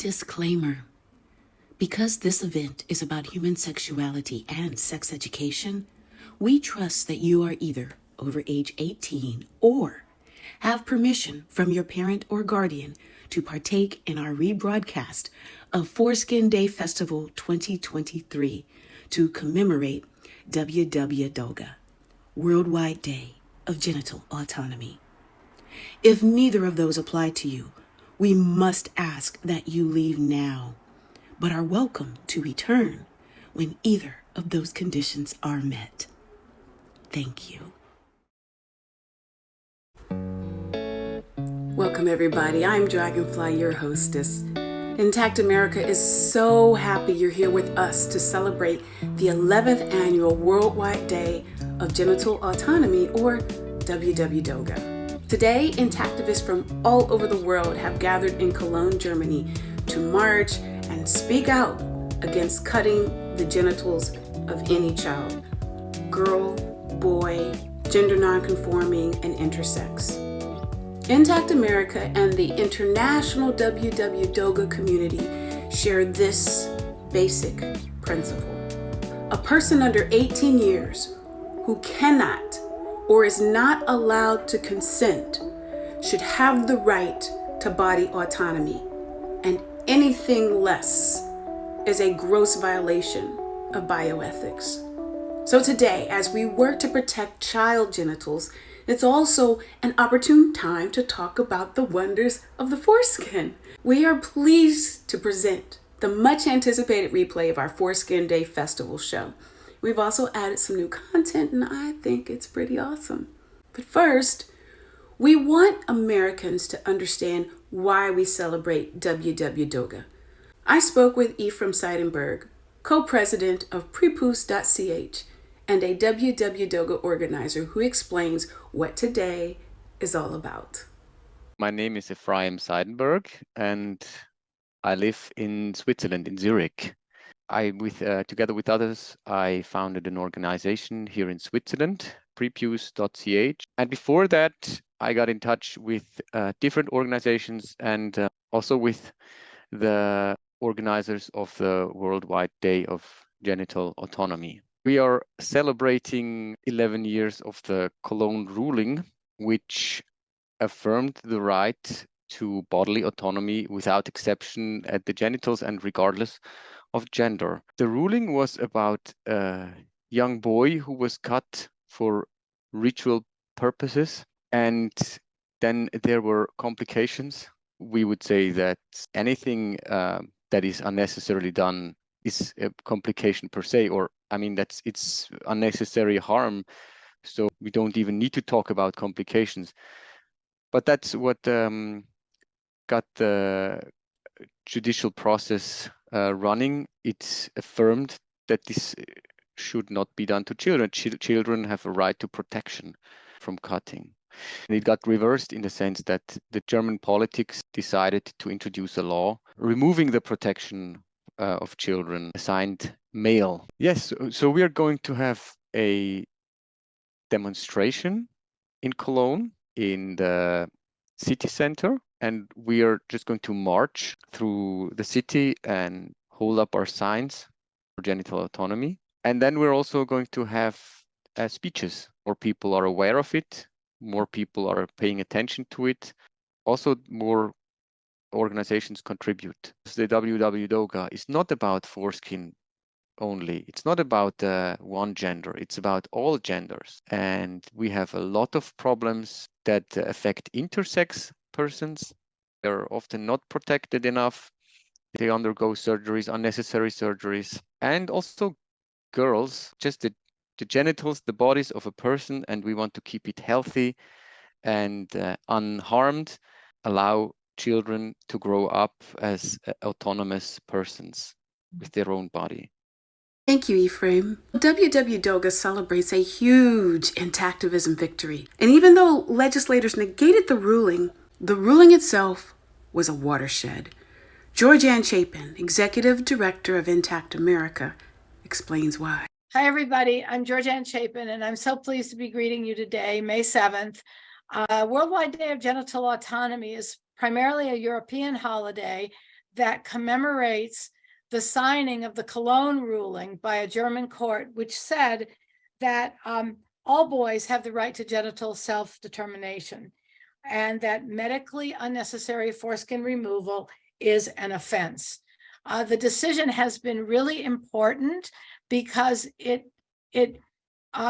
Disclaimer. Because this event is about human sexuality and sex education, we trust that you are either over age 18 or have permission from your parent or guardian to partake in our rebroadcast of Foreskin Day Festival 2023 to commemorate WWDOGA, Worldwide Day of Genital Autonomy. If neither of those apply to you, we must ask that you leave now, but are welcome to return when either of those conditions are met. Thank you. Welcome, everybody. I'm Dragonfly, your hostess. Intact America is so happy you're here with us to celebrate the 11th annual Worldwide Day of Genital Autonomy, or WWDOGA. Today, intactivists from all over the world have gathered in Cologne, Germany to march and speak out against cutting the genitals of any child, girl, boy, gender nonconforming, and intersex. Intact America and the international WWDOGA community share this basic principle. A person under 18 years who cannot or is not allowed to consent should have the right to body autonomy, and anything less is a gross violation of bioethics. So today, as we work to protect child genitals, it's also an opportune time to talk about the wonders of the foreskin. We are pleased to present the much anticipated replay of our Foreskin Day Festival show. We've also added some new content, and I think it's pretty awesome. But first, we want Americans to understand why we celebrate WWDOGA. I spoke with Ephraim Seidenberg, co-president of Prepuce.ch and a WWDOGA organizer, who explains what today is all about. My name is Ephraim Seidenberg, and I live in Switzerland, in Zurich. Together with others, I founded an organization here in Switzerland, Prepuce.ch. And before that, I got in touch with different organizations and also with the organizers of the Worldwide Day of Genital Autonomy. We are celebrating 11 years of the Cologne ruling, which affirmed the right to bodily autonomy without exception at the genitals and regardless of gender. The ruling was about a young boy who was cut for ritual purposes, and then there were complications. We would say that anything that is unnecessarily done is a complication per se, or it's unnecessary harm. So we don't even need to talk about complications. But that's what got the judicial process running. It's affirmed that this should not be done to children. Children have a right to protection from cutting. And it got reversed in the sense that the German politics decided to introduce a law removing the protection of children assigned male. Yes, so we are going to have a demonstration in Cologne, in the city center, and we are just going to march through the city and hold up our signs for genital autonomy. And then we're also going to have speeches. More people are aware of it, more people are paying attention to it. Also, more organizations contribute. The WWDOGA is not about foreskin only. It's not about one gender. It's about all genders. And we have a lot of problems that affect intersex persons. They're often not protected enough. They undergo surgeries, unnecessary surgeries. And also girls, just the genitals, the bodies of a person, and we want to keep it healthy and unharmed, allow children to grow up as autonomous persons with their own body. Thank you, Ephraim. WWDOGA celebrates a huge intactivism victory. And even though legislators negated the ruling itself was a watershed. Georgianne Chapin, Executive Director of Intact America, explains why. Hi, everybody. I'm Georgianne Chapin, and I'm so pleased to be greeting you today, May 7th. Worldwide Day of Genital Autonomy is primarily a European holiday that commemorates the signing of the Cologne ruling by a German court, which said that all boys have the right to genital self-determination, and that medically unnecessary foreskin removal is an offense. The decision has been really important because it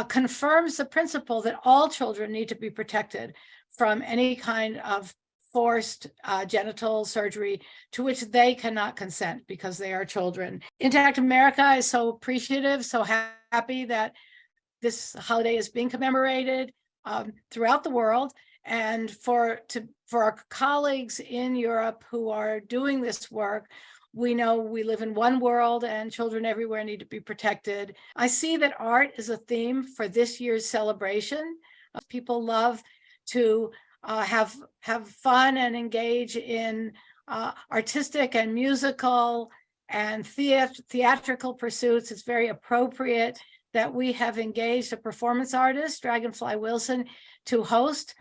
confirms the principle that all children need to be protected from any kind of forced genital surgery to which they cannot consent because they are children. Intact America is so appreciative, so happy that this holiday is being commemorated throughout the world. And for our colleagues in Europe who are doing this work, we know we live in one world and children everywhere need to be protected. I see that art is a theme for this year's celebration. People love to have fun and engage in artistic and musical and theatrical pursuits. It's very appropriate that we have engaged a performance artist, Dragonfly Wilson, to host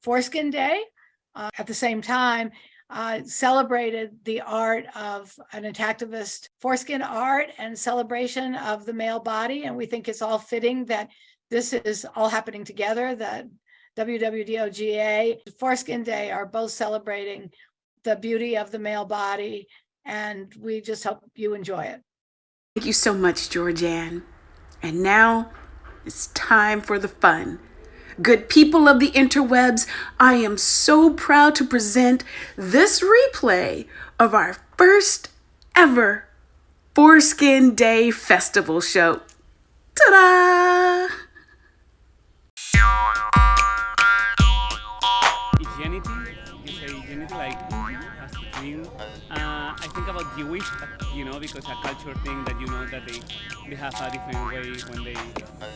Foreskin Day. At the same time, celebrated the art of an intactivist foreskin art and celebration of the male body. And we think it's all fitting that this is all happening together, that WWDOGA, Foreskin Day are both celebrating the beauty of the male body. And we just hope you enjoy it. Thank you so much, Georgianne. And now it's time for the fun. Good people of the interwebs, I am so proud to present this replay of our first ever Foreskin Day Festival show. Ta-da! Genital, you say genital, like as the thing. I think about Jewish, because a culture thing that that they have a different way when they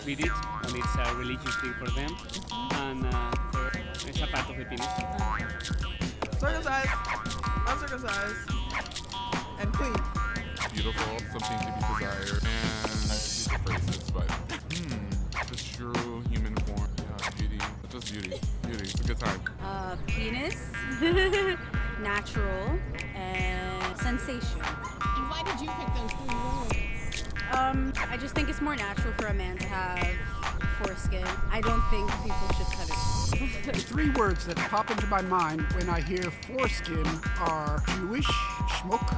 read it, and it's a religious thing for them, and it's a part of the penis. Circumcised, uncircumcised, and clean. Beautiful, something to be desired, and these are phrases, but just true human form. Yeah, beauty, just beauty. It's a good time. Penis, natural, and sensation. And why did you pick those 3 words? I just think it's more natural for a man to have foreskin. I don't think people should cut it. The 3 words that pop into my mind when I hear foreskin are Jewish, schmuck,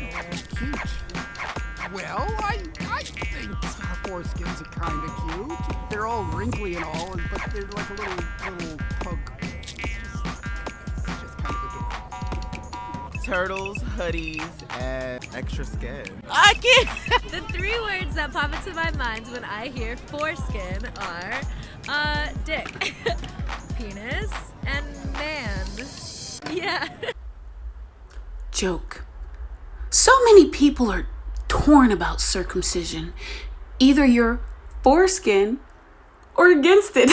and cute. Well, I think foreskins are kind of cute. They're all wrinkly and all, but they're like a little pug. It's just kind of adorable. Turtles, hoodies, and extra skin. I can't. The 3 words that pop into my mind when I hear foreskin are dick, penis, and man. Yeah. Joke. So many people are torn about circumcision. Either you're foreskin or against it.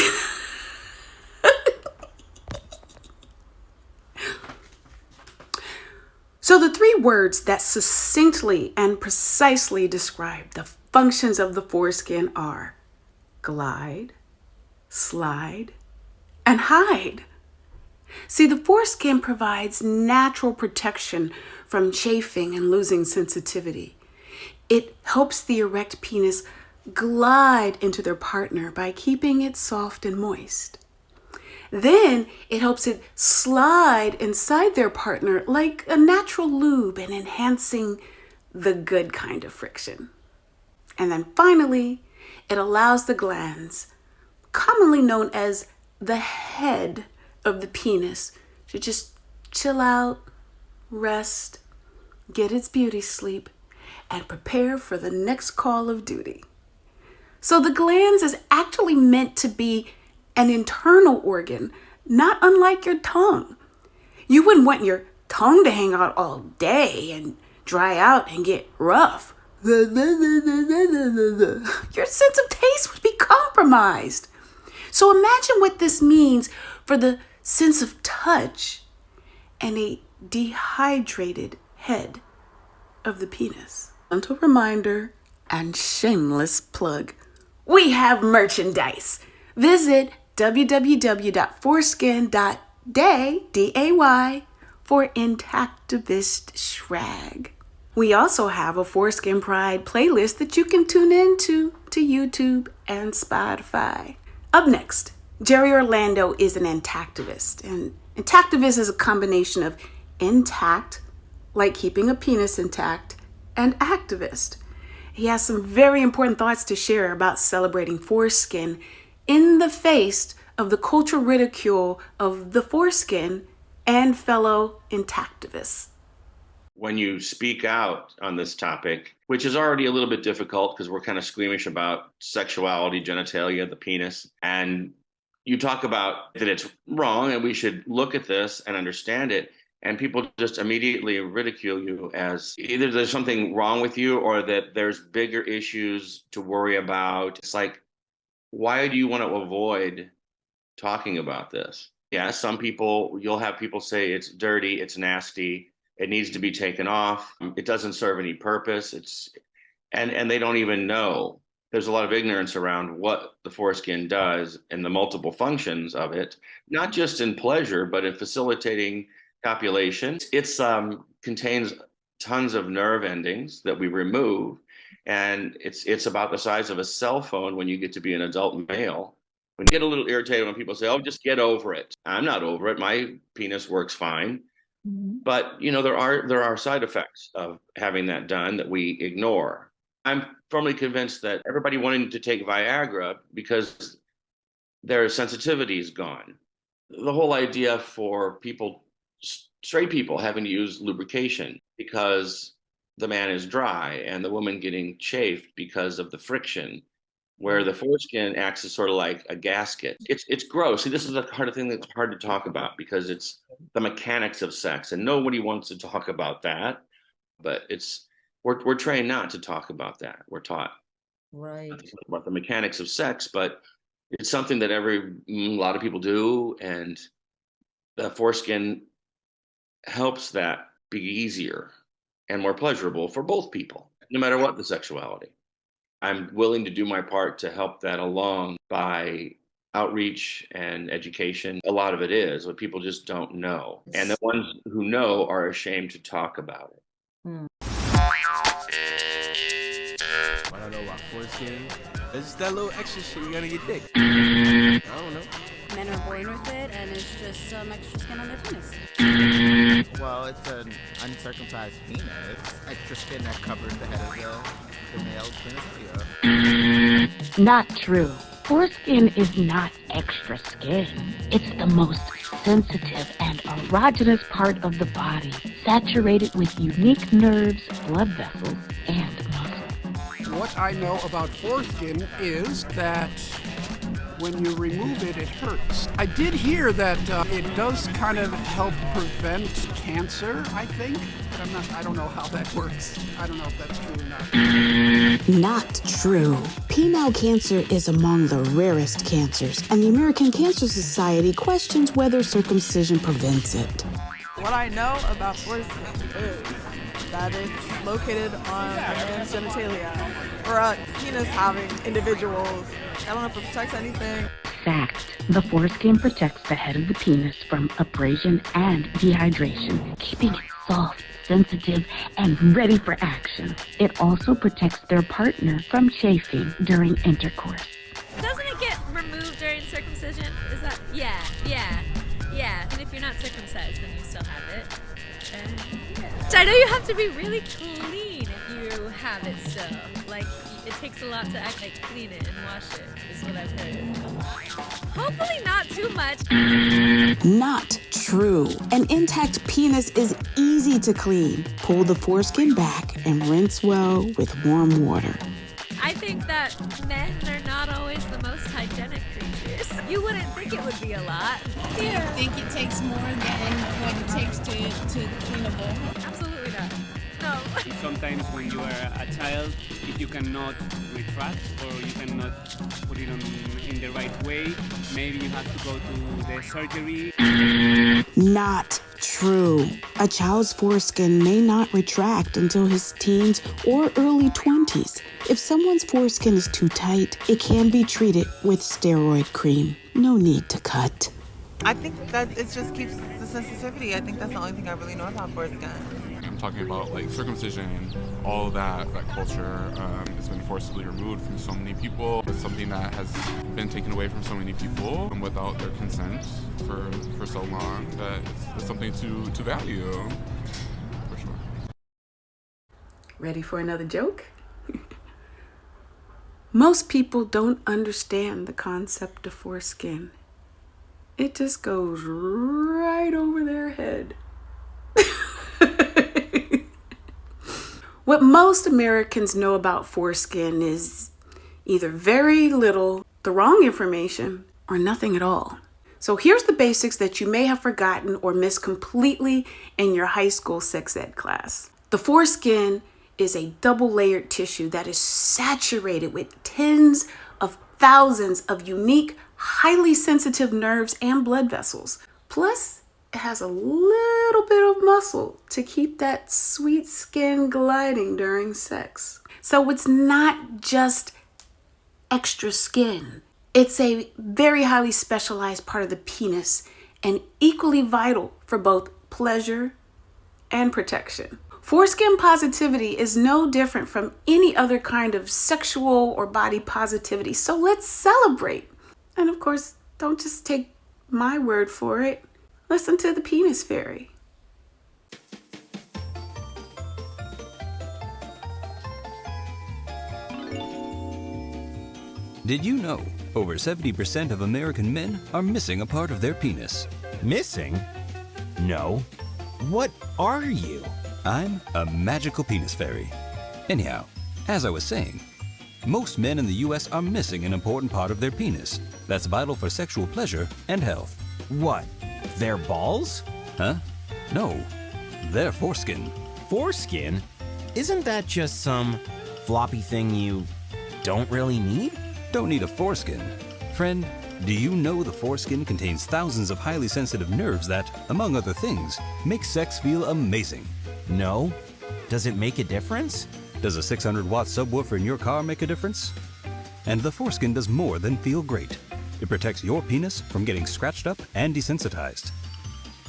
So the 3 words that succinctly and precisely describe the functions of the foreskin are glide, slide, and hide. See, the foreskin provides natural protection from chafing and losing sensitivity. It helps the erect penis glide into their partner by keeping it soft and moist. Then it helps it slide inside their partner like a natural lube and enhancing the good kind of friction. And then finally, it allows the glands, commonly known as the head of the penis, to just chill out, rest, get its beauty sleep, and prepare for the next call of duty. So the glands is actually meant to be an internal organ, not unlike your tongue. You wouldn't want your tongue to hang out all day and dry out and get rough. Your sense of taste would be compromised. So imagine what this means for the sense of touch and a dehydrated head of the penis. Gentle reminder and shameless plug. We have merchandise. Visit www.foreskin.day, D-A-Y, for Intactivist Shrag. We also have a Foreskin Pride playlist that you can tune into to YouTube and Spotify. Up next, Jerry Orlando is an intactivist, and intactivist is a combination of intact, like keeping a penis intact, and activist. He has some very important thoughts to share about celebrating foreskin in the face of the cultural ridicule of the foreskin and fellow intactivists. When you speak out on this topic, which is already a little bit difficult because we're kind of squeamish about sexuality, genitalia, the penis, and you talk about that it's wrong and we should look at this and understand it, and people just immediately ridicule you as either there's something wrong with you or that there's bigger issues to worry about. It's like, why do you want to avoid talking about this? Yeah, some people, you'll have people say it's dirty, it's nasty, it needs to be taken off, it doesn't serve any purpose. And they don't even know. There's a lot of ignorance around what the foreskin does and the multiple functions of it, not just in pleasure, but in facilitating copulation. It contains tons of nerve endings that we remove, and it's about the size of a cell phone when you get to be an adult male. When you get a little irritated when people say, "Oh, just get over it." I'm not over it. My penis works fine. But there are side effects of having that done that we ignore. I'm firmly convinced that everybody wanting to take Viagra because their sensitivity is gone. The whole idea for straight people having to use lubrication because the man is dry and the woman getting chafed because of the friction, where the foreskin acts as sort of like a gasket. It's gross. See, this is the kind of thing that's hard to talk about because it's the mechanics of sex, and nobody wants to talk about that. But we're trained not to talk about that. We're taught about the mechanics of sex, but it's something that a lot of people do, and the foreskin helps that be easier and more pleasurable for both people, no matter what the sexuality. I'm willing to do my part to help that along by outreach and education. A lot of it is what people just don't know. And the ones who know are ashamed to talk about it. What I know about foreskin, it's just that little extra shit you gotta get dick. I don't know. Men are born with it, and it's just some extra skin on their penis. Well, it's an uncircumcised penis. Extra skin that covers the head of the male genitalia. Not true. Foreskin is not extra skin. It's the most sensitive and erogenous part of the body, saturated with unique nerves, blood vessels, and muscle. What I know about foreskin is that when you remove it, it hurts. I did hear that it does kind of help prevent cancer, I think. But I don't know how that works. I don't know if that's true or not. Not true. Penile cancer is among the rarest cancers, and the American Cancer Society questions whether circumcision prevents it. What I know about foreskin is that it's located on a man's genitalia, or a penis having individuals. I don't know if it protects anything. Fact. The foreskin protects the head of the penis from abrasion and dehydration, keeping it soft, sensitive, and ready for action. It also protects their partner from chafing during intercourse. Doesn't it get removed during circumcision? Is that? Yeah. And if you're not circumcised, then you still have it. I know you have to be really clean if you have it still. Like, it takes a lot to actually clean it and wash it, is what I've heard. Hopefully not too much. Not true. An intact penis is easy to clean. Pull the foreskin back and rinse well with warm water. I think that men are not always the most hygienic creatures. You wouldn't think it would be a lot. Yeah. I think it takes more than what it takes to clean a bowl. Absolutely not. No. Sometimes when you are a child, if you cannot retract or you cannot put it on in the right way, maybe you have to go to the surgery. Not true. A child's foreskin may not retract until his teens or early 20s. If someone's foreskin is too tight, it can be treated with steroid cream. No need to cut. I think that it just keeps the sensitivity. I think that's the only thing I really know about foreskin. I'm talking about like circumcision, all of that culture has been forcibly removed from so many people. It's something that has been taken away from so many people without their consent for so long that it's something to value, for sure. Ready for another joke? Most people don't understand the concept of foreskin. It just goes right over their head. What most Americans know about foreskin is either very little, the wrong information, or nothing at all. So here's the basics that you may have forgotten or missed completely in your high school sex ed class. The foreskin is a double-layered tissue that is saturated with tens of thousands of unique, highly sensitive nerves and blood vessels. Plus, it has a little bit of muscle to keep that sweet skin gliding during sex. So it's not just extra skin. It's a very highly specialized part of the penis and equally vital for both pleasure and protection. Foreskin positivity is no different from any other kind of sexual or body positivity. So let's celebrate. And of course, don't just take my word for it. Listen to the penis fairy. Did you know over 70% of American men are missing a part of their penis? Missing? No. What are you? I'm a magical penis fairy. Anyhow, as I was saying, most men in the US are missing an important part of their penis that's vital for sexual pleasure and health. What? Their balls? Huh? No, their foreskin. Foreskin? Isn't that just some floppy thing you don't really need? Don't need a foreskin. Friend, do you know the foreskin contains thousands of highly sensitive nerves that, among other things, make sex feel amazing? No. Does it make a difference? Does a 600-watt subwoofer in your car make a difference? And the foreskin does more than feel great. It protects your penis from getting scratched up and desensitized.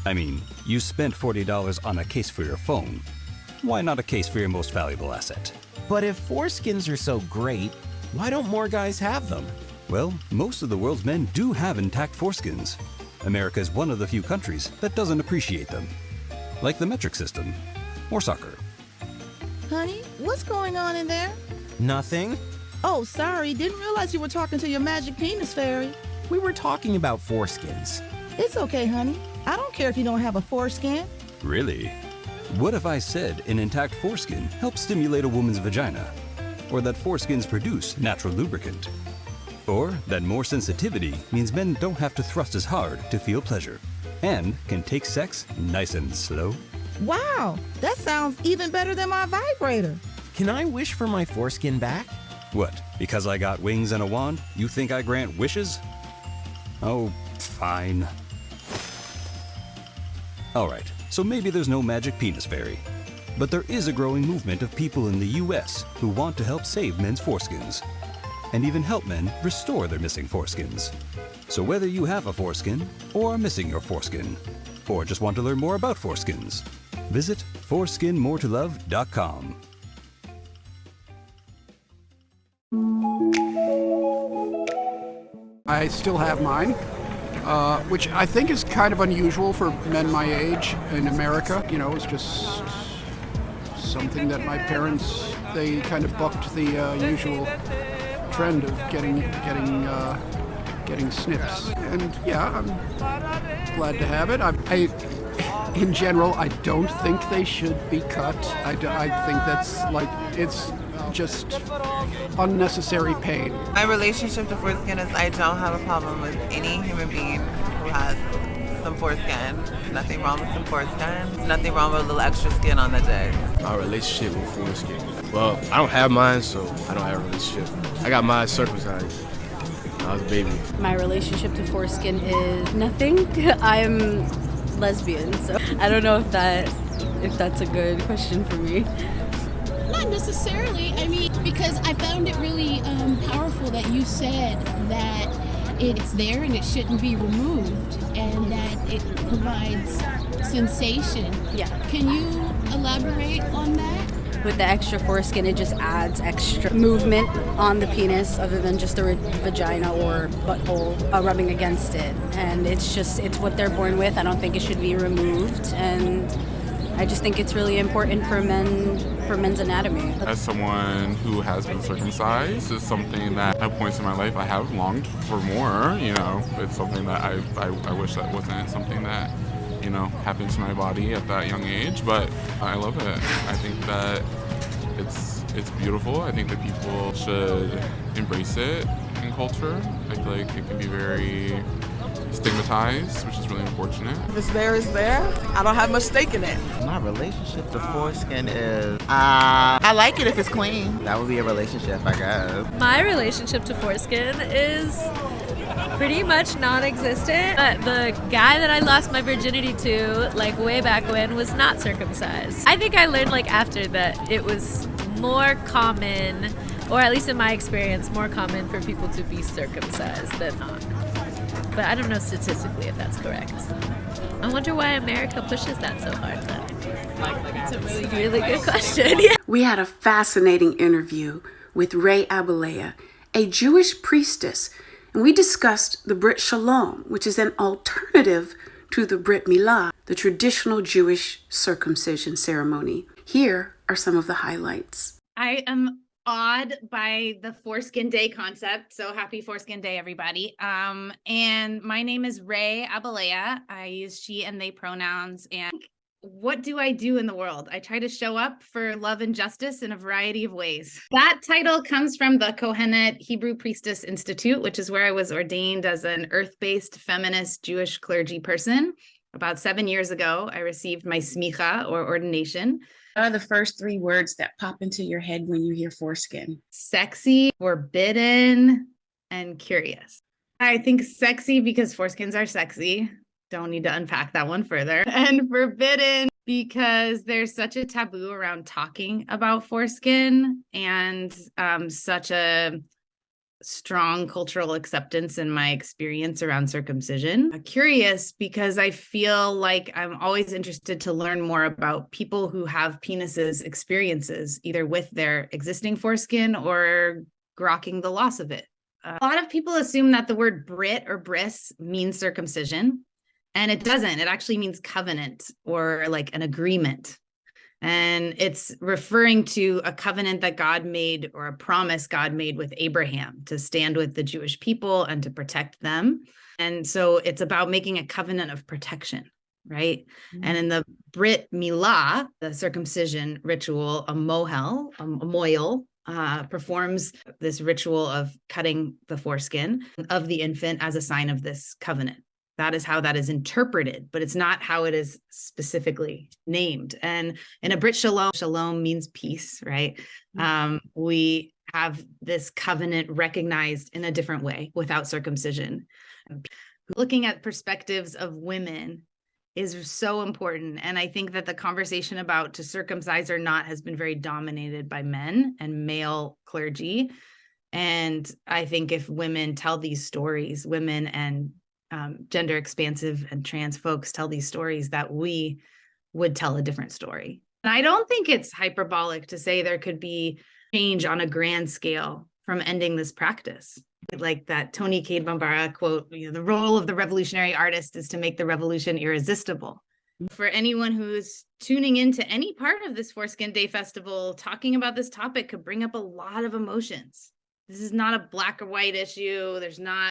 I mean, you spent $40 on a case for your phone. Why not a case for your most valuable asset? But if foreskins are so great, why don't more guys have them? Well, most of the world's men do have intact foreskins. America is one of the few countries that doesn't appreciate them. Like the metric system, or soccer. Honey, what's going on in there? Nothing. Oh, sorry, didn't realize you were talking to your magic penis fairy. We were talking about foreskins. It's okay, honey. I don't care if you don't have a foreskin. Really? What if I said an intact foreskin helps stimulate a woman's vagina? Or that foreskins produce natural lubricant? Or that more sensitivity means men don't have to thrust as hard to feel pleasure and can take sex nice and slow? Wow, that sounds even better than my vibrator. Can I wish for my foreskin back? What, because I got wings and a wand, you think I grant wishes? Oh, fine. Alright, so maybe there's no magic penis fairy. But there is a growing movement of people in the US who want to help save men's foreskins. And even help men restore their missing foreskins. So whether you have a foreskin, or are missing your foreskin, or just want to learn more about foreskins, visit foreskinmoretolove.com. I still have mine, which I think is kind of unusual for men my age in America. You know, it's just something that my parents, they kind of bucked the usual trend of getting snips. And yeah, I'm glad to have it. In general, I don't think they should be cut. I think that's like, it's just unnecessary pain. My relationship to foreskin is I don't have a problem with any human being who has some foreskin. There's nothing wrong with some foreskin. There's nothing wrong with a little extra skin on the dick. My relationship with foreskin. Well, I don't have mine, so I don't have a relationship. I got mine circumcised when I was a baby. My relationship to foreskin is nothing. I'm lesbian, so I don't know if that's a good question for me. Not necessarily. I mean, because I found it really powerful that you said that it's there and it shouldn't be removed, and that it provides sensation. Yeah. Can you elaborate on that? With the extra foreskin, it just adds extra movement on the penis other than just the vagina or butthole rubbing against it. And it's what they're born with. I don't think it should be removed. And I just think it's really important for men's anatomy. As someone who has been circumcised, it's something that at points in my life I have longed for more. It's something that I wish that wasn't something that happened to my body at that young age, but I love it. I think that it's beautiful. I think that people should embrace it in culture. I feel like it can be very stigmatized, which is really unfortunate. If it's there, it's there. I don't have much stake in it. My relationship to foreskin is, I like it if it's clean. That would be a relationship, I guess. My relationship to foreskin is pretty much non-existent. But the guy that I lost my virginity to, like way back when, was not circumcised. I think I learned after that it was more common, or at least in my experience, more common for people to be circumcised than not. But I don't know statistically if that's correct. I wonder why America pushes that so hard then. That's a really good question. Yeah. We had a fascinating interview with Ray Abalea, a Jewish priestess, and we discussed the Brit Shalom, which is an alternative to the Brit Milah, the traditional Jewish circumcision ceremony. Here are some of the highlights. I am awed by the Foreskin Day concept. So happy Foreskin Day, everybody. And my name is Ray Abalea. I use she and they pronouns. And what do I do in the world? I try to show up for love and justice in a variety of ways. That title comes from the Kohenet Hebrew Priestess Institute, which is where I was ordained as an earth-based feminist Jewish clergy person. About 7 years ago, I received my smicha, or ordination. What are the first 3 words that pop into your head when you hear foreskin? Sexy, forbidden, and curious. I think sexy because foreskins are sexy. Don't need to unpack that one further. And forbidden because there's such a taboo around talking about foreskin and such a strong cultural acceptance in my experience around circumcision. Curious because I feel like I'm always interested to learn more about people who have penises experiences, either with their existing foreskin or grokking the loss of it. A lot of people assume that the word Brit or bris means circumcision, and it doesn't. It actually means covenant or like an agreement. And it's referring to a covenant that God made, or a promise God made with Abraham to stand with the Jewish people and to protect them. And so it's about making a covenant of protection, right? Mm-hmm. And in the Brit Milah, the circumcision ritual, a moil, performs this ritual of cutting the foreskin of the infant as a sign of this covenant. That is how that is interpreted, but it's not how it is specifically named. And in a Brit Shalom, Shalom means peace, right? We have this covenant recognized in a different way without circumcision. Looking at perspectives of women is so important. And I think that the conversation about to circumcise or not has been very dominated by men and male clergy. And I think if women tell these stories, women and gender expansive and trans folks tell these stories, that we would tell a different story. And I don't think it's hyperbolic to say there could be change on a grand scale from ending this practice. Like that Tony Cade Bambara quote, the role of the revolutionary artist is to make the revolution irresistible. For anyone who's tuning into any part of this Foreskin Day Festival, talking about this topic could bring up a lot of emotions. This is not a black or white issue. There's not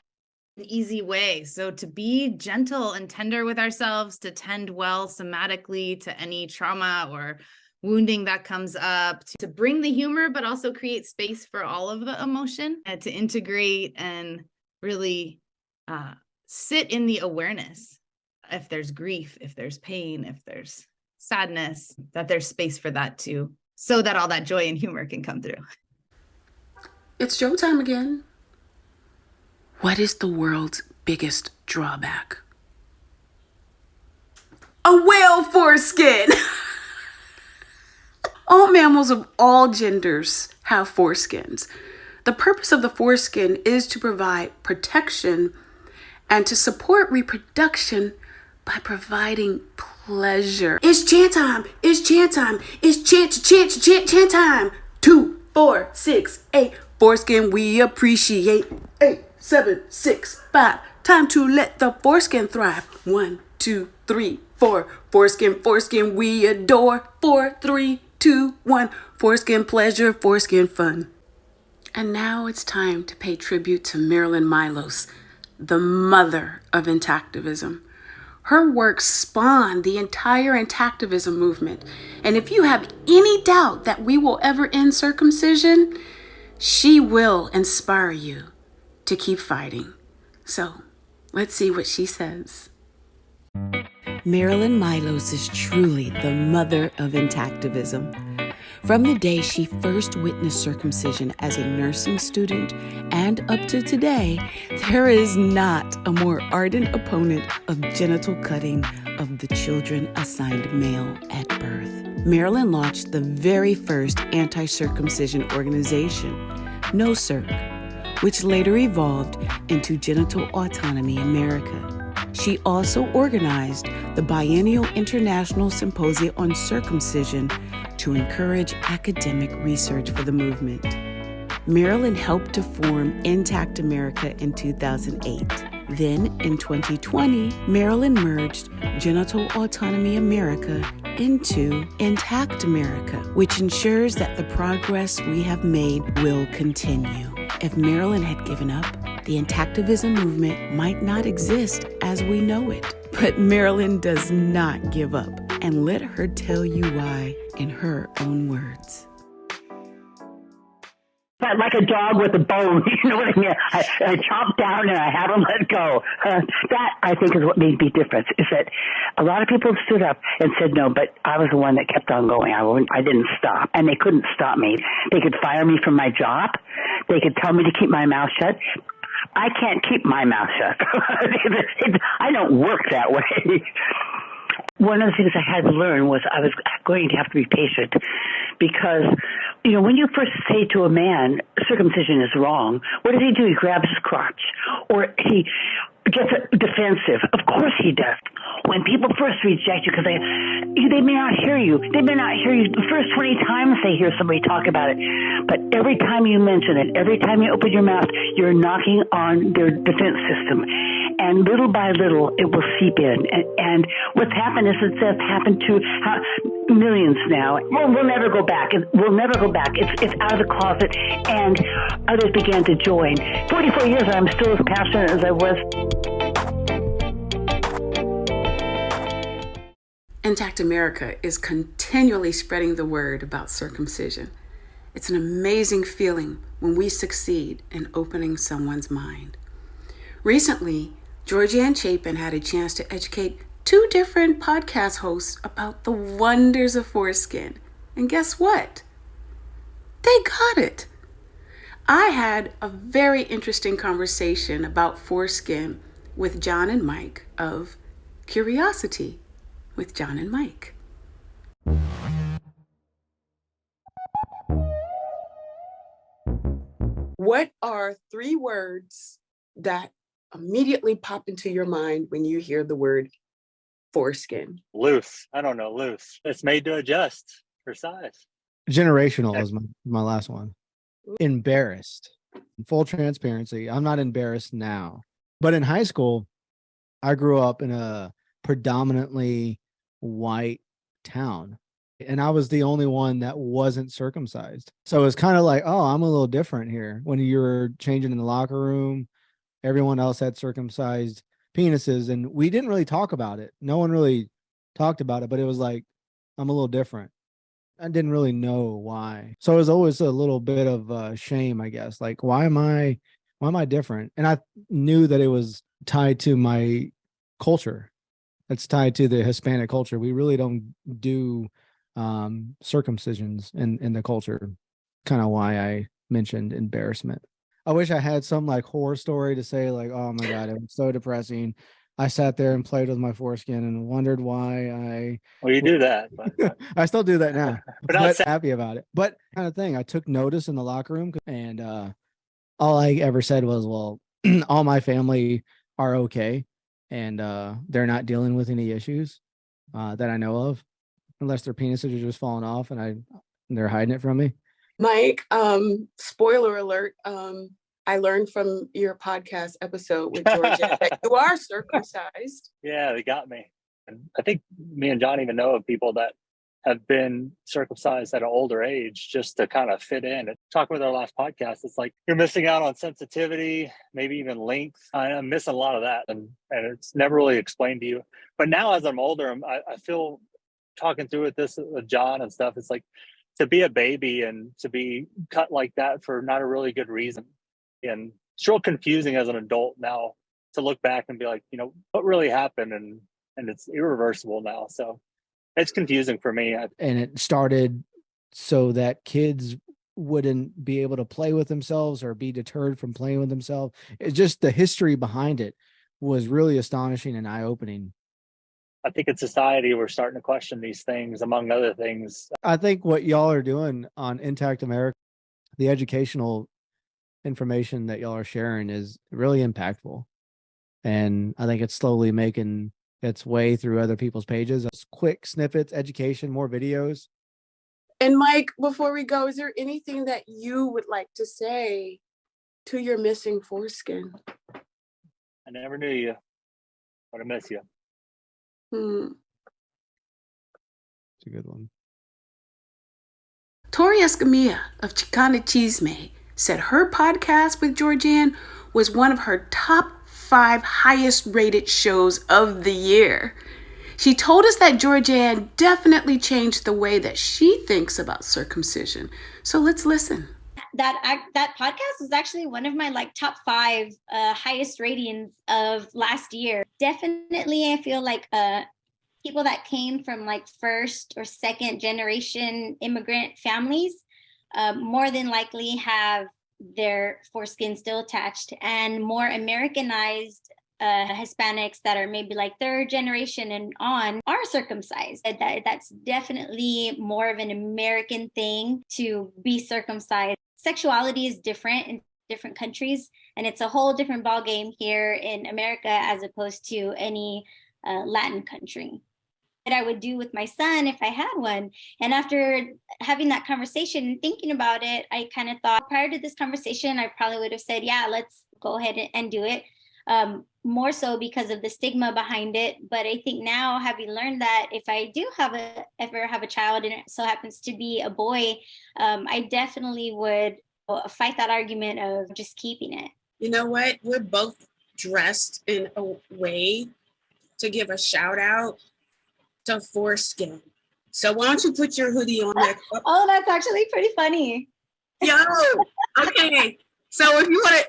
an easy way. So to be gentle and tender with ourselves, to tend well somatically to any trauma or wounding that comes up, to bring the humor, but also create space for all of the emotion, and to integrate and really sit in the awareness. If there's grief, if there's pain, if there's sadness, that there's space for that too, so that all that joy and humor can come through. It's Joe time again. What is the world's biggest drawback? A whale foreskin! All mammals of all genders have foreskins. The purpose of the foreskin is to provide protection and to support reproduction by providing pleasure. It's chant time. It's chant time. It's chant time. 2, 4, 6, 8. Foreskin we appreciate. 8, 7, 6, 5. Time to let the foreskin thrive. 1, 2, 3, 4. Foreskin we adore. 4, 3, 2, 1. Foreskin pleasure, foreskin fun. And now it's time to pay tribute to Marilyn Milos, the mother of intactivism. Her work spawned the entire intactivism movement. And if you have any doubt that we will ever end circumcision, she will inspire you to keep fighting. So let's see what she says. Marilyn Milos is truly the mother of intactivism. From the day she first witnessed circumcision as a nursing student and up to today, there is not a more ardent opponent of genital cutting of the children assigned male at birth. Marilyn launched the very first anti-circumcision organization, No Circ, which later evolved into Genital Autonomy America. She also organized the Biennial International Symposium on Circumcision to encourage academic research for the movement. Marilyn helped to form Intact America in 2008. Then, in 2020, Marilyn merged Genital Autonomy America into Intact America, which ensures that the progress we have made will continue. If Marilyn had given up, the intactivism movement might not exist as we know it. But Marilyn does not give up, and let her tell you why in her own words. Like a dog with a bone, you know what I mean? I chopped down and I haven't let go. That, I think, is what made me different, is that a lot of people stood up and said no, but I was the one that kept on going. I didn't stop, and they couldn't stop me. They could fire me from my job. They could tell me to keep my mouth shut. I can't keep my mouth shut. I don't work that way. One of the things I had to learn was I was going to have to be patient because, you know, when you first say to a man, circumcision is wrong, what does he do? He grabs his crotch or he gets defensive. Of course he does. When people first reject you because they may not hear you. They may not hear you the first 20 times they hear somebody talk about it. But every time you mention it, every time you open your mouth, you're knocking on their defense system. And little by little, it will seep in. And what's happened is it's happened to millions now. We'll never go back. We'll never go back. It's out of the closet. And others began to join. 44 years, I'm still as passionate as I was. Intact America is continually spreading the word about circumcision. It's an amazing feeling when we succeed in opening someone's mind. Recently, Georgianne Chapin had a chance to educate 2 different podcast hosts about the wonders of foreskin. And guess what? They got it. I had a very interesting conversation about foreskin with John and Mike of Curiosity with John and Mike. What are 3 words that immediately pop into your mind when you hear the word foreskin? Loose. I don't know, loose. It's made to adjust for size. Generational is my last one. Embarrassed. Full transparency. I'm not embarrassed now. But in high school, I grew up in a predominantly white town. And I was the only one that wasn't circumcised. So it was kind of like, oh, I'm a little different here. When you were changing in the locker room, everyone else had circumcised penises. And we didn't really talk about it. No one really talked about it, but it was like, I'm a little different. I didn't really know why. So it was always a little bit of shame, I guess. Like, why am I different? And I knew that it was tied to my culture. It's tied to the Hispanic culture. We really don't do circumcisions in the culture. Kind of why I mentioned embarrassment. I wish I had some like horror story to say like, oh my God, it was so depressing. I sat there and played with my foreskin and wondered why I. Well, you do that. But... I still do that now, but I'm happy about it. But kind of thing, I took notice in the locker room and all I ever said was, well, all my family are okay, and they're not dealing with any issues that I know of, unless their penises are just falling off and they're hiding it from me. Mike, spoiler alert, I learned from your podcast episode with Georgia that you are circumcised. Yeah, they got me. And I think me and John even know of people that have been circumcised at an older age just to kind of fit in. And talking with our last podcast, it's like you're missing out on sensitivity, maybe even length. I'm missing a lot of that, and it's never really explained to you. But now as I'm older, I feel talking through with John and stuff, it's like to be a baby and to be cut like that for not a really good reason. And it's real confusing as an adult now to look back and be like, what really happened? And it's irreversible now. So it's confusing for me. And it started so that kids wouldn't be able to play with themselves or be deterred from playing with themselves. It's just the history behind it was really astonishing and eye-opening. I think in society, we're starting to question these things, among other things. I think what y'all are doing on Intact America, the educational information that y'all are sharing is really impactful. And I think it's slowly making its way through other people's pages. It's quick snippets, education, more videos. And Mike, before we go, is there anything that you would like to say to your missing foreskin? I never knew you, but I miss you. It's a good one. Tori Escamilla of Chicana Chisme said her podcast with Georgianne was one of her top 5 highest rated shows of the year. She told us that Georgianne definitely changed the way that she thinks about circumcision. So let's listen. That podcast was actually one of my top 5 highest ratings of last year. Definitely, I feel like people that came from first or second generation immigrant families more than likely have their foreskin still attached, and more Americanized Hispanics that are maybe third generation and on are circumcised. That's definitely more of an American thing to be circumcised. Sexuality is different in different countries, and it's a whole different ballgame here in America as opposed to any Latin country. That I would do with my son if I had one. And after having that conversation and thinking about it, I kind of thought prior to this conversation, I probably would have said, yeah, let's go ahead and do it. More so because of the stigma behind it. But I think now, having learned that if I do ever have a child and it so happens to be a boy, I definitely would fight that argument of just keeping it. You know what? We're both dressed in a way to give a shout out to foreskin. So why don't you put your hoodie on there? Oh, that's actually pretty funny. Yo, okay. So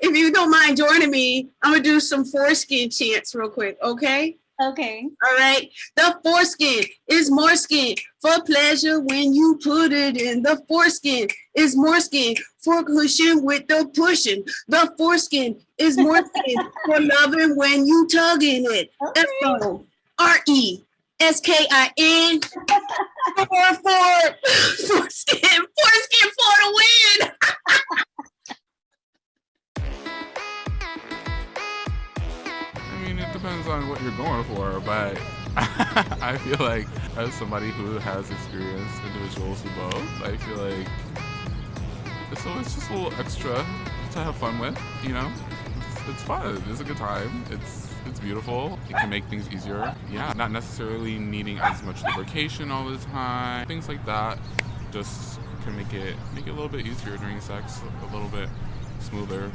if you don't mind joining me, I'm gonna do some foreskin chants real quick, okay? Okay. All right. The foreskin is more skin for pleasure when you put it in. The foreskin is more skin for cushion with the pushing. The foreskin is more skin for loving when you tugging it. Okay. FORESKIN foreskin for the win. It depends on what you're going for, but I feel like as somebody who has experienced individuals who both, I feel like it's just a little extra to have fun with, It's fun. It's a good time. It's beautiful. It can make things easier. Yeah, not necessarily needing as much lubrication all the time. Things like that just can make it a little bit easier during sex, a little bit smoother.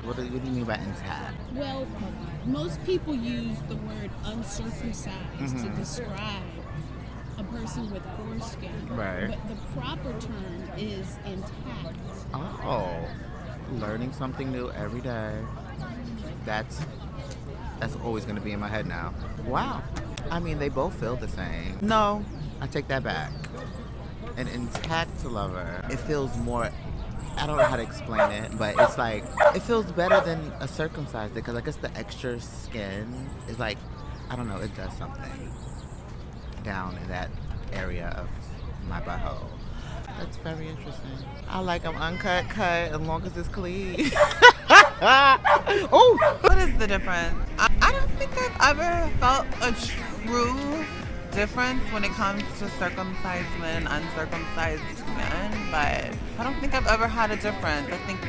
What do you mean by intact? Well, most people use the word uncircumcised to describe a person with foreskin. Right. But the proper term is intact. Oh, learning something new every day. That's always going to be in my head now. Wow. I mean, they both feel the same. No, I take that back. An intact lover, it feels more, I don't know how to explain it, but it's it feels better than a circumcised, because I guess the extra skin is I don't know, it does something down in that area of my butthole. That's very interesting. I like them uncut, cut, as long as it's clean. Oh, what is the difference? I don't think I've ever felt a true difference when it comes to circumcised men and uncircumcised men, but I don't think I've ever had a difference. I think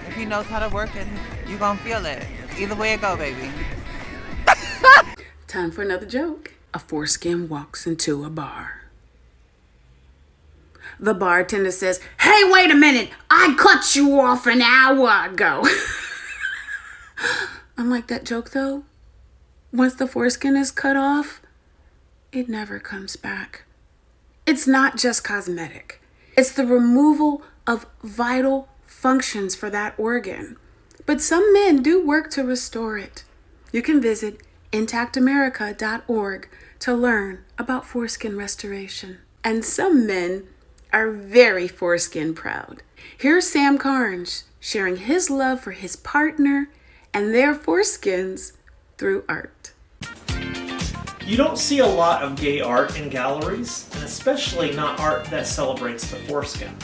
if he knows how to work it, you gonna feel it. Either way it go, baby. Time for another joke. A foreskin walks into a bar. The bartender says, "Hey, wait a minute. I cut you off an hour ago." Unlike that joke though, once the foreskin is cut off, it never comes back. It's not just cosmetic. It's the removal of vital functions for that organ. But some men do work to restore it. You can visit intactamerica.org to learn about foreskin restoration. And some men are very foreskin proud. Here's Sam Carnes sharing his love for his partner and their foreskins through art. You don't see a lot of gay art in galleries, and especially not art that celebrates the foreskin.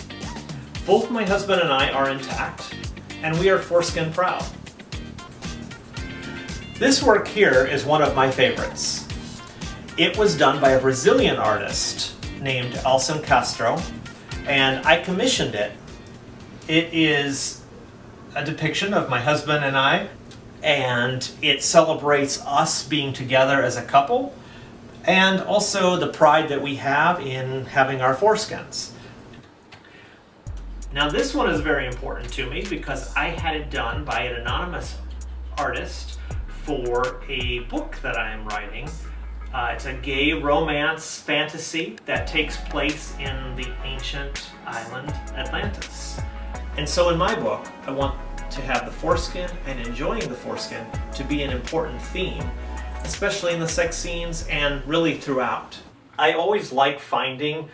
Both my husband and I are intact, and we are foreskin proud. This work here is one of my favorites. It was done by a Brazilian artist named Alcin Castro, and I commissioned it. It is a depiction of my husband and I, and it celebrates us being together as a couple, and also the pride that we have in having our foreskins. Now this one is very important to me because I had it done by an anonymous artist for a book that I am writing. It's a gay romance fantasy that takes place in the ancient island Atlantis. And so in my book, I want to have the foreskin and enjoying the foreskin to be an important theme, especially in the sex scenes and really throughout. I always like finding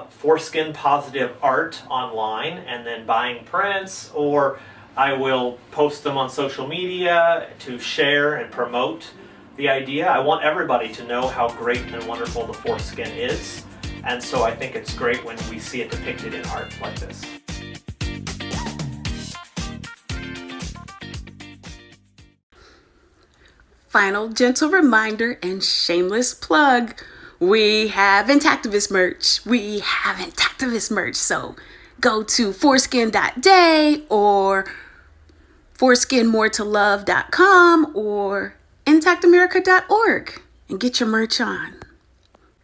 foreskin positive art online and then buying prints, or I will post them on social media to share and promote the idea. I want everybody to know how great and wonderful the foreskin is, and so I think it's great when we see it depicted in art like this. Final gentle reminder and shameless plug. We have Intactivist merch. We have Intactivist merch. So go to foreskin.day or foreskinmoretolove.com or intactamerica.org and get your merch on.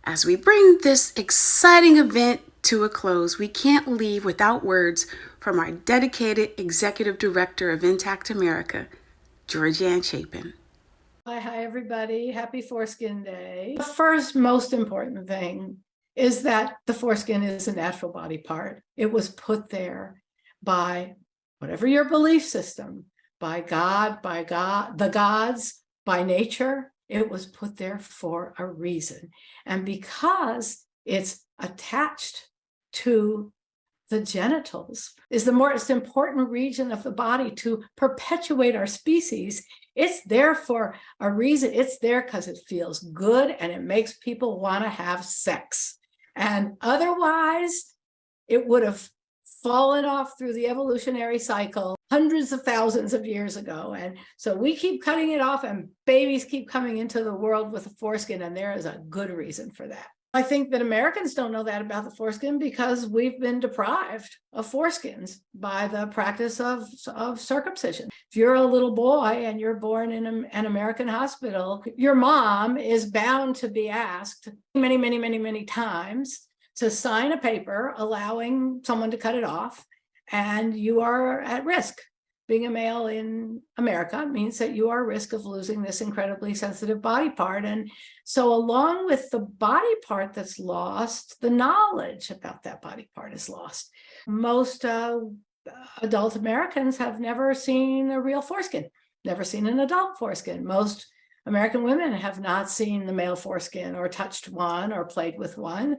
As we bring this exciting event to a close, we can't leave without words from our dedicated executive director of Intact America, Georgianne Chapin. Hi, everybody. Happy Foreskin Day. The first most important thing is that the foreskin is a natural body part. It was put there by whatever your belief system, by God, the gods, by nature. It was put there for a reason. And because it's attached to the genitals, is the most important region of the body to perpetuate our species. It's there for a reason. It's there because it feels good and it makes people want to have sex. And otherwise, it would have fallen off through the evolutionary cycle hundreds of thousands of years ago. And so we keep cutting it off and babies keep coming into the world with a foreskin, and there is a good reason for that. I think that Americans don't know that about the foreskin because we've been deprived of foreskins by the practice of circumcision. If you're a little boy and you're born in an American hospital, your mom is bound to be asked many times to sign a paper allowing someone to cut it off, and you are at risk. Being a male in America means that you are at risk of losing this incredibly sensitive body part. And so along with the body part that's lost, the knowledge about that body part is lost. Most adult Americans have never seen a real foreskin, never seen an adult foreskin. Most American women have not seen the male foreskin or touched one or played with one.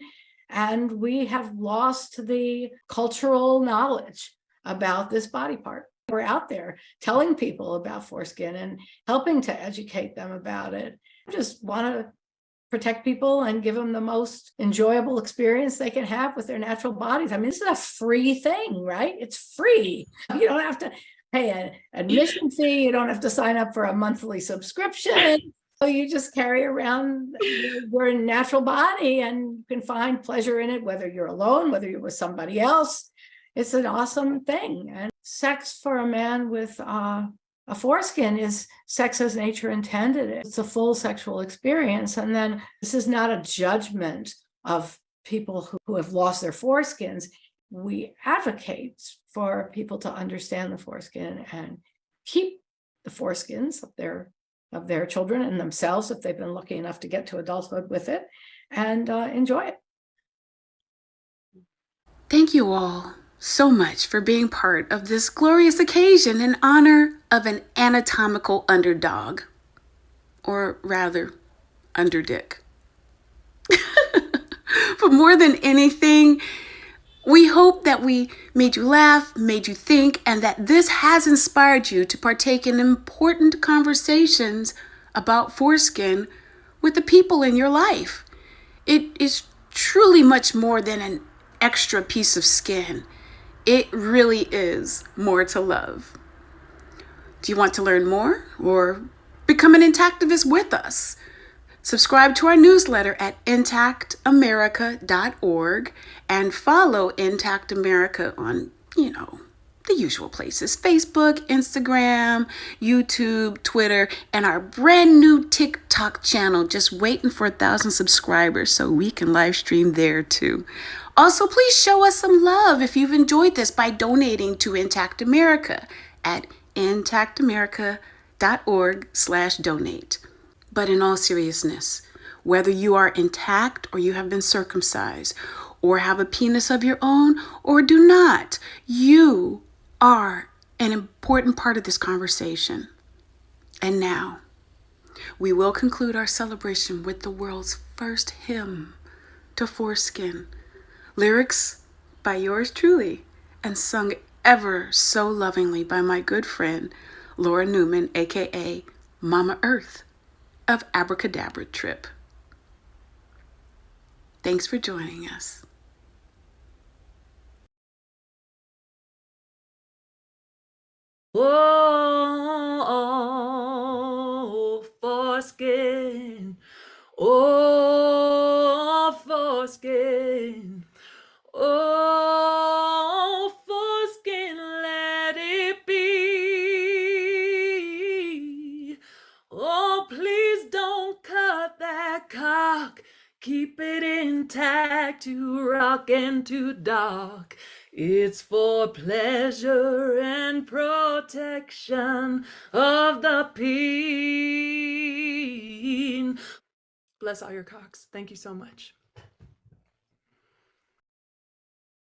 And we have lost the cultural knowledge about this body part. We're out there telling people about foreskin and helping to educate them about it. I just want to protect people and give them the most enjoyable experience they can have with their natural bodies. I mean, this is a free thing, right? It's free. You don't have to pay an admission fee. You don't have to sign up for a monthly subscription. So you just carry around your natural body and you can find pleasure in it, whether you're alone, whether you're with somebody else. It's an awesome thing. And sex for a man with a foreskin is sex as nature intended it. It's a full sexual experience. And then this is not a judgment of people who have lost their foreskins. We advocate for people to understand the foreskin and keep the foreskins of their children and themselves if they've been lucky enough to get to adulthood with it, and enjoy it. Thank you all so much for being part of this glorious occasion in honor of an anatomical underdog, or rather, underdick. But more than anything, we hope that we made you laugh, made you think, and that this has inspired you to partake in important conversations about foreskin with the people in your life. It is truly much more than an extra piece of skin. It really is more to love. Do you want to learn more or become an intactivist with us? Subscribe to our newsletter at intactamerica.org and follow Intact America on, the usual places: Facebook, Instagram, YouTube, Twitter, and our brand new TikTok channel just waiting for 1,000 subscribers so we can live stream there too. Also, please show us some love if you've enjoyed this by donating to Intact America at intactamerica.org/donate. But in all seriousness, whether you are intact or you have been circumcised or have a penis of your own or do not, you are an important part of this conversation. And now, we will conclude our celebration with the world's first hymn to foreskin. Lyrics by yours truly and sung ever so lovingly by my good friend, Laura Newman, aka Mama Earth of Abracadabra Trip. Thanks for joining us. Oh, foreskin. Oh, foreskin. Oh, foreskin, let it be. Oh, please don't cut that cock. Keep it intact, to rock and to dock. It's for pleasure and protection of the peen. Bless all your cocks. Thank you so much.